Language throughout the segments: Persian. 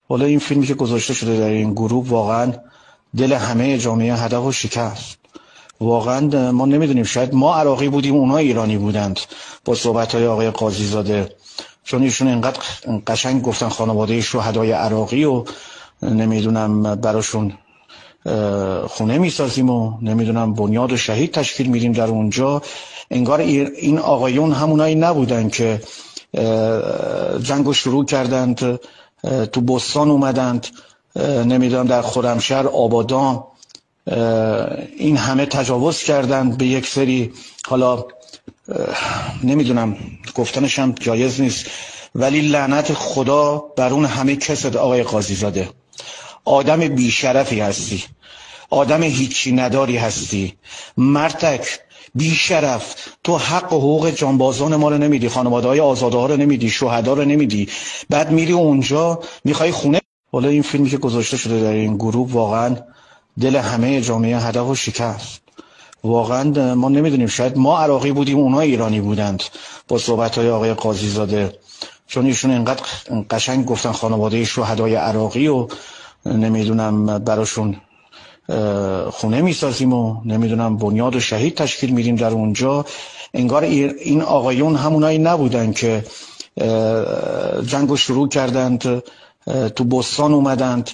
حالا این فیلمی که گذاشته شده در این گروه واقعا دل همه جامعه هدف و شکست. واقعا ما نمیدونیم، شاید ما عراقی بودیم اونا ایرانی بودند با صحبت‌های آقای قاضی زاده، چون ایشون اینقدر قشنگ گفتن خانواده شهدای عراقی و نمیدونم براشون خونه میسازیم و نمیدونم بنیاد و شهید تشکیل میدیم در اونجا. انگار این آقایون همونایی نبودن که جنگو شروع کردند، تو بستان اومدند، نمیدونم در خرمشهر آبادان این همه تجاوز کردند به یک سری، حالا نمیدونم گفتنش هم جایز نیست، ولی لعنت خدا بر اون همه کست. آقای قاضی زاده آدم بیشرفی هستی، آدم هیچی نداری هستی، مرتک بیشرف. تو حق و حقوق جانبازان ما رو نمیدی، خانواده های آزاده ها رو نمیدی، شهدا رو نمیدی، بعد میری اونجا میخوای خونه. حالا این فیلمی که گذاشته شده در این گروه واقعا دل همه جامعه هدف و شکست. واقعا ما نمیدونیم، شاید ما عراقی بودیم اونا ایرانی بودند با صحبت‌های آقای قاضی زاده، چون ایشون اینقدر قشنگ گفتن خانواده شهدای عراقی و نمیدونم براشون خونه میسازیم و نمیدونم بنیاد و شهید تشکیل میدیم در اونجا. انگار این آقایون همونایی نبودن که جنگو شروع کردند، تو بستان اومدند،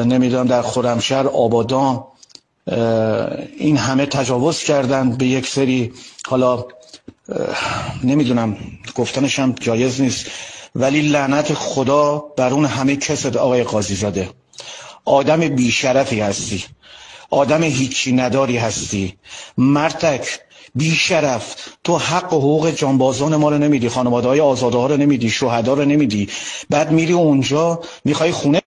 نمیدونم در خرمشهر آبادان این همه تجاوز کردند به یک سری، حالا نمیدونم گفتنش هم جایز نیست، ولی لعنت خدا بر اون همه کست. آقای قاضی زاده آدم بیشرفی هستی، آدم هیچی نداری هستی، مرتک بیشرف. تو حق و حقوق جانبازان ما رو نمیدی، خانواده های آزاده ها رو نمیدی، شهدا رو نمیدی، بعد میری اونجا میخوای خونه